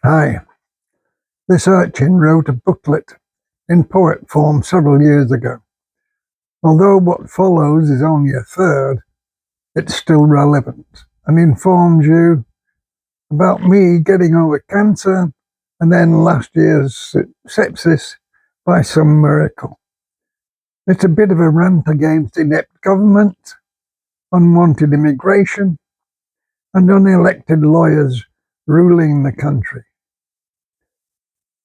Hi, this Urchin wrote a booklet in poet form several years ago. Although what follows is only a third, it's still relevant and informs you about me getting over cancer and then last year's sepsis by some miracle. It's a bit of a rant against inept government, unwanted immigration, and unelected lawyers ruling the country.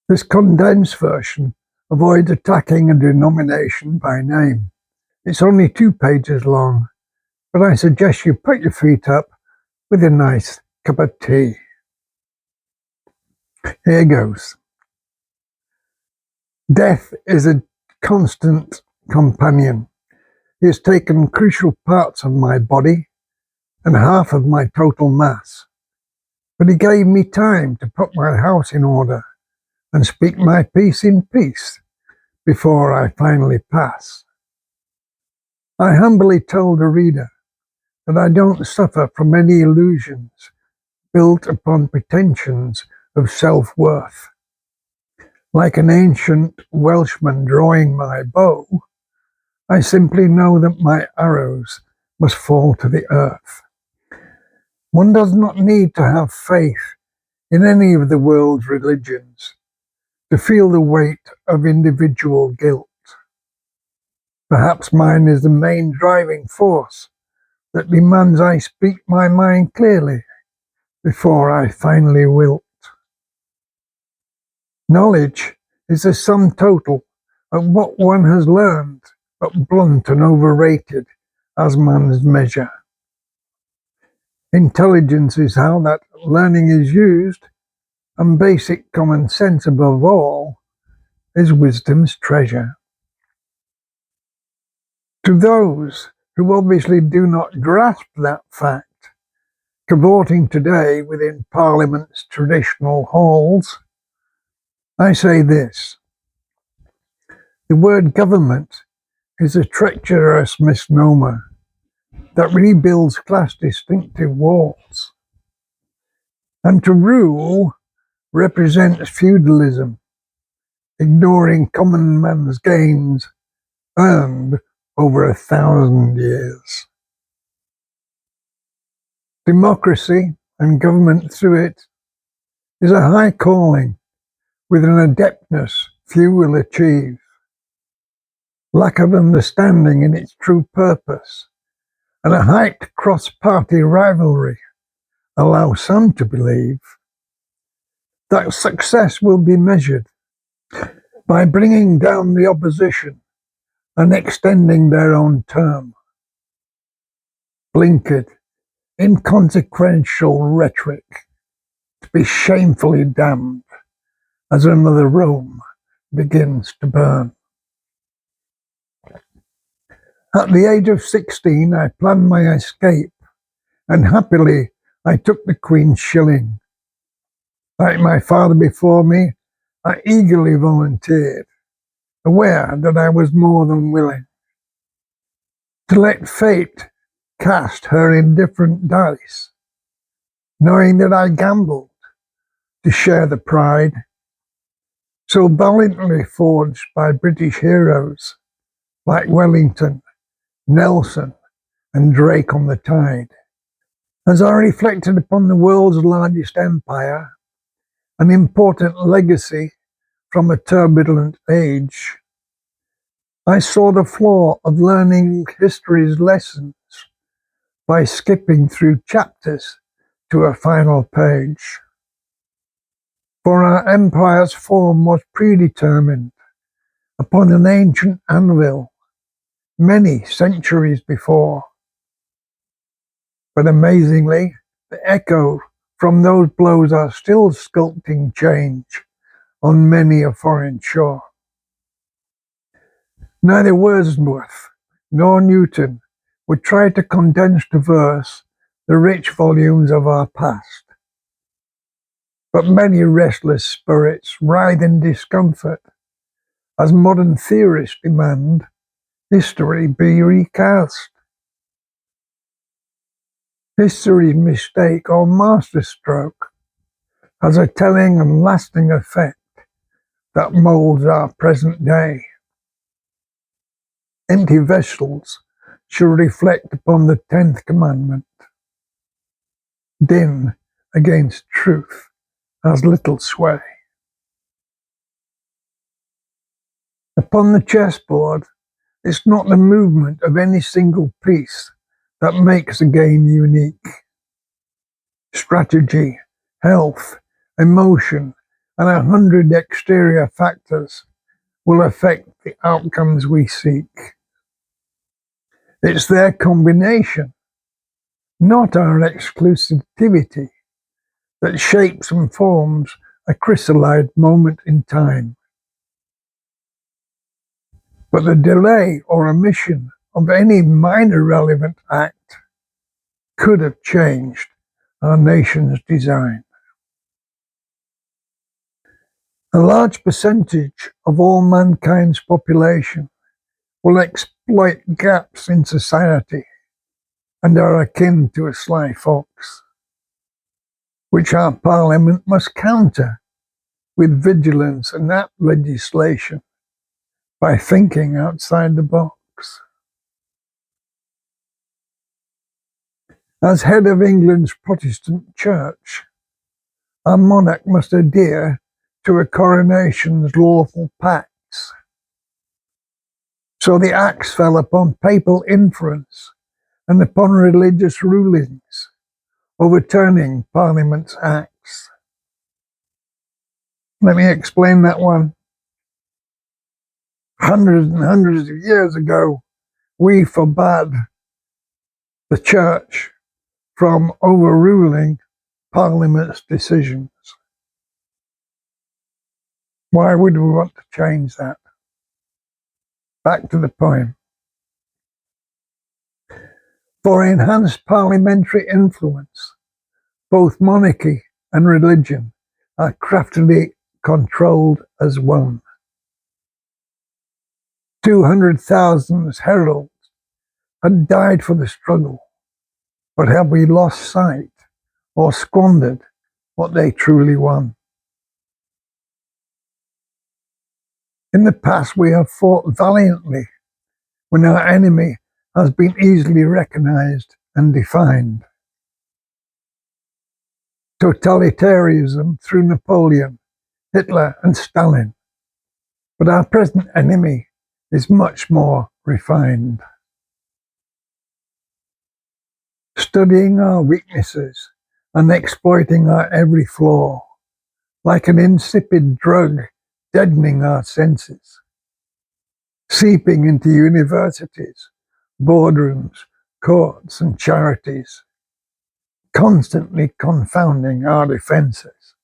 This condensed version avoids attacking a denomination by name. It's only 2 pages long, but I suggest you put your feet up with a nice cup of tea. Here goes. Death is a constant companion. He has taken crucial parts of my body and half of my total mass, but he gave me time to put my house in order and speak my piece in peace before I finally pass. I humbly told the reader that I don't suffer from any illusions built upon pretensions of self-worth. Like an ancient Welshman drawing my bow, I simply know that my arrows must fall to the earth. One does not need to have faith in any of the world's religions to feel the weight of individual guilt. Perhaps mine is the main driving force that demands I speak my mind clearly before I finally wilt. Knowledge is the sum total of what one has learned, but blunt and overrated as man's measure. Intelligence is how that learning is used, and basic common sense above all is wisdom's treasure. To those who obviously do not grasp that fact, cavorting today within Parliament's traditional halls, I say this: the word government is a treacherous misnomer that rebuilds class distinctive walls. And to rule represents feudalism, ignoring common man's gains earned over 1,000 years. Democracy and government through it is a high calling with an adeptness few will achieve. Lack of understanding in its true purpose and a heightened cross-party rivalry allow some to believe that success will be measured by bringing down the opposition and extending their own term. Blinkered, inconsequential rhetoric to be shamefully damned as another Rome begins to burn. At the age of 16, I planned my escape, and happily I took the Queen's Shilling. Like my father before me, I eagerly volunteered, aware that I was more than willing to let fate cast her indifferent dice, knowing that I gambled to share the pride so valiantly forged by British heroes like Wellington, Nelson, and Drake on the Tide. As I reflected upon the world's largest empire, an important legacy from a turbulent age, I saw the flaw of learning history's lessons by skipping through chapters to a final page. For our empire's form was predetermined upon an ancient anvil many centuries before. But amazingly, the echo from those blows are still sculpting change on many a foreign shore. Neither Wordsworth nor Newton would try to condense to verse the rich volumes of our past. But many restless spirits writhe in discomfort as modern theorists demand history be recast. History's mistake or masterstroke has a telling and lasting effect that moulds our present day. Empty vessels should reflect upon the 10th commandment. Din against truth has little sway. Upon the chessboard, it's not the movement of any single piece that makes a game unique. Strategy, health, emotion, and 100 exterior factors will affect the outcomes we seek. It's their combination, not our exclusivity, that shapes and forms a chrysalid moment in time. But the delay or omission of any minor relevant act could have changed our nation's design. A large percentage of all mankind's population will exploit gaps in society and are akin to a sly fox, which our parliament must counter with vigilance and apt legislation by thinking outside the box. As head of England's Protestant Church, our monarch must adhere to a coronation's lawful pacts. So the axe fell upon papal influence and upon religious rulings, overturning Parliament's acts. Let me explain that one. Hundreds and hundreds of years ago, we forbade the church from overruling Parliament's decisions. Why would we want to change that? Back to the poem. For enhanced parliamentary influence, both monarchy and religion are craftily controlled as one. 200,000 heralds had died for the struggle, but have we lost sight or squandered what they truly won? In the past, we have fought valiantly when our enemy has been easily recognized and defined. Totalitarianism through Napoleon, Hitler, and Stalin. But our present enemy is much more refined. Studying our weaknesses and exploiting our every flaw, like an insipid drug deadening our senses, seeping into universities, boardrooms, courts, and charities, constantly confounding our defences.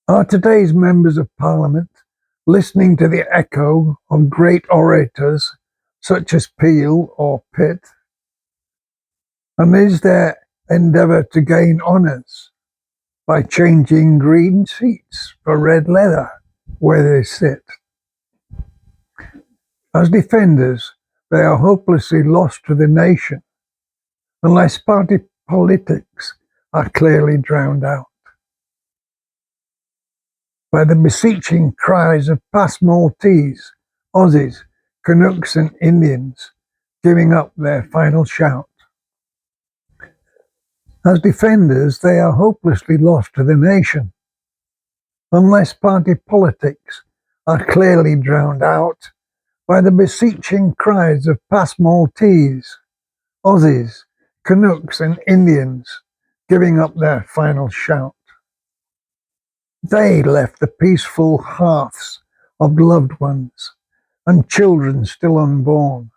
Are today's members of Parliament listening to the echo of great orators such as Peel or Pitt? And is their endeavour to gain honours by changing green seats for red leather where they sit? As defenders, they are hopelessly lost to the nation unless party politics are clearly drowned out. By the beseeching cries of past Maltese, Aussies, Canucks and Indians giving up their final shout. As defenders, they are hopelessly lost to the nation unless party politics are clearly drowned out by the beseeching cries of past Maltese, Aussies, Canucks and Indians giving up their final shout. They left the peaceful hearths of loved ones and children still unborn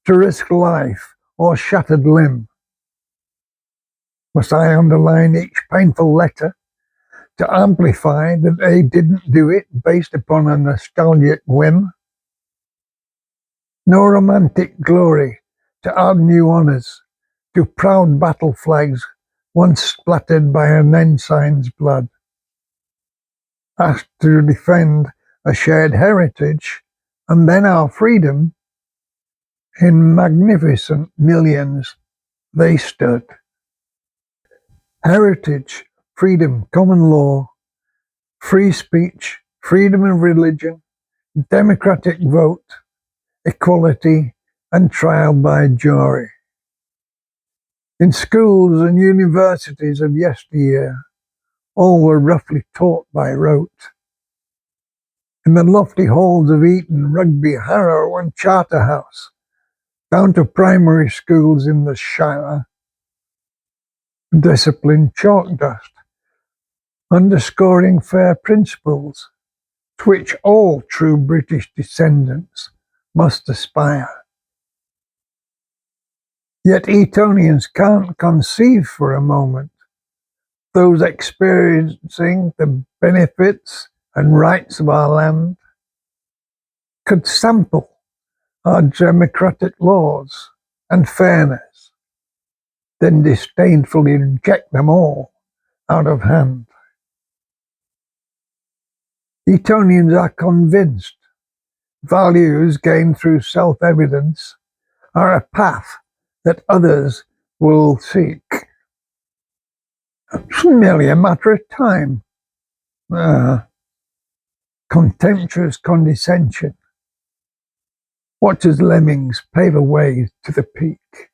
to risk life or shattered limb. Must I underline each painful letter to amplify that they didn't do it based upon a nostalgic whim? No romantic glory to add new honours to proud battle flags once splattered by an ensign's blood. Asked to defend a shared heritage and then our freedom, in magnificent millions they stood. heritage, freedom, common law, free speech, freedom of religion, democratic vote, equality, and trial by jury. In schools and universities of yesteryear, all were roughly taught by rote. In the lofty halls of Eton, Rugby, Harrow, and Charterhouse, down to primary schools in the Shire, discipline chalk dust, underscoring fair principles to which all true British descendants must aspire. Yet Etonians can't conceive for a moment those experiencing the benefits and rights of our land could sample our democratic laws and fairness, then disdainfully reject them all out of hand. Etonians are convinced values gained through self-evidence are a path that others will seek. It's merely a matter of time. Contemptuous condescension. Watch as lemmings pave a way to the peak.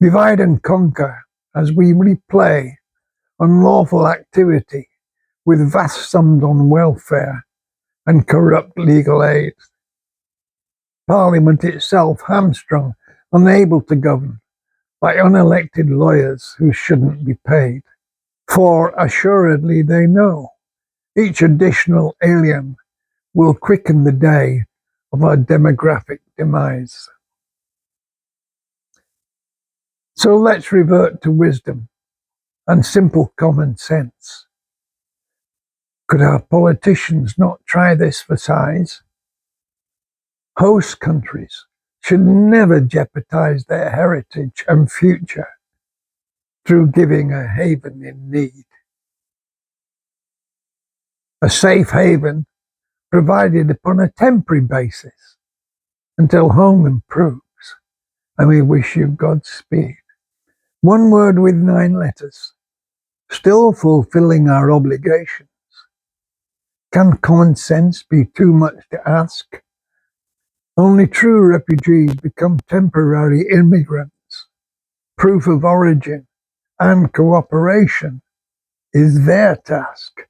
Divide and conquer as we replay unlawful activity with vast sums on welfare and corrupt legal aid. Parliament itself hamstrung, unable to govern by unelected lawyers who shouldn't be paid. For assuredly they know each additional alien will quicken the day of our demographic demise. So let's revert to wisdom and simple common sense. Could our politicians not try this for size? Host countries should never jeopardize their heritage and future through giving a haven in need. A safe haven provided upon a temporary basis until home improves, and we wish you Godspeed. One word with 9 letters, still fulfilling our obligations. Can common sense be too much to ask? Only true refugees become temporary immigrants. Proof of origin and cooperation is their task.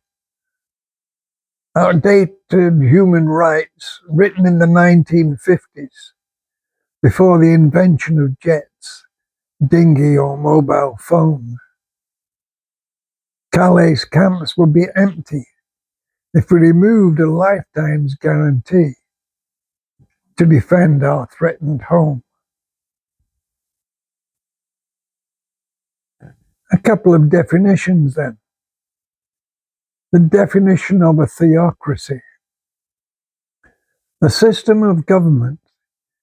Outdated human rights written in the 1950s, before the invention of jets, dinghy or mobile phone. Calais camps would be empty if we removed a lifetime's guarantee to defend our threatened home. A couple of definitions then. The definition of a theocracy: a system of government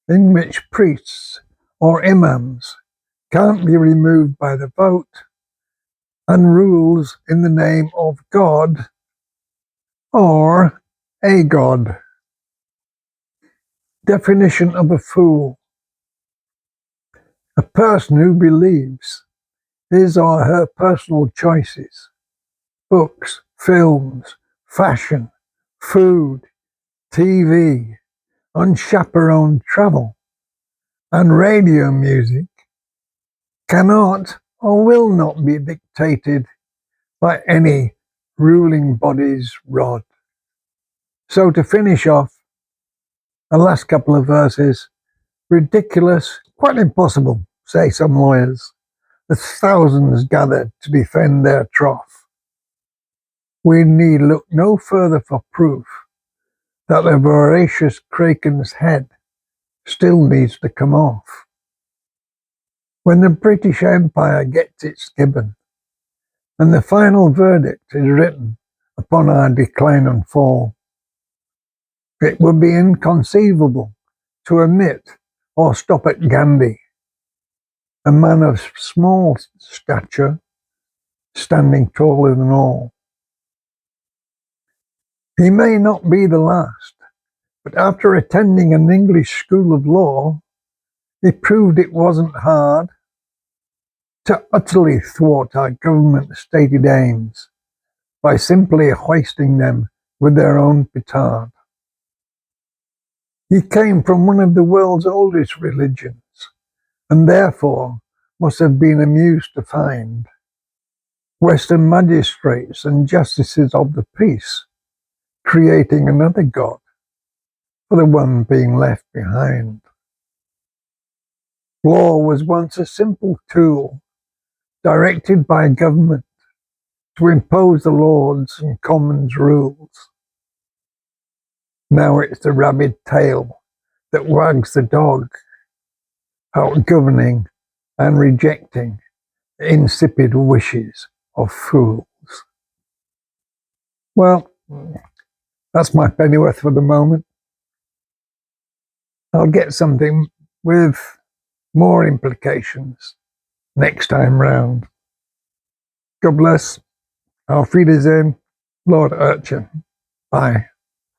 in which priests or imams can't be removed by the vote and rules in the name of God or a god. Definition of a fool: a person who believes his or her personal choices, books, films, fashion, food, TV, unchaperoned travel, and radio music cannot or will not be dictated by any ruling body's rod. So to finish off, the last couple of verses: ridiculous, quite impossible, say some lawyers, as thousands gathered to defend their trough. We need look no further for proof that the voracious kraken's head still needs to come off. When the British Empire gets its gibbon, and the final verdict is written upon our decline and fall, it would be inconceivable to omit or stop at Gandhi, a man of small stature, standing taller than all. He may not be the last, but after attending an English school of law, he proved it wasn't hard to utterly thwart our government's stated aims by simply hoisting them with their own petard. He came from one of the world's oldest religions, and therefore must have been amused to find Western magistrates and justices of the peace creating another god for the one being left behind. Law was once a simple tool directed by a government to impose the Lords and Commons rules. Now it's the rabid tail that wags the dog, outgoverning and rejecting the insipid wishes of fools. Well, that's my pennyworth for the moment. I'll get something with more implications next time round. God bless. Auf Wiedersehen, Lord Urchin. Bye.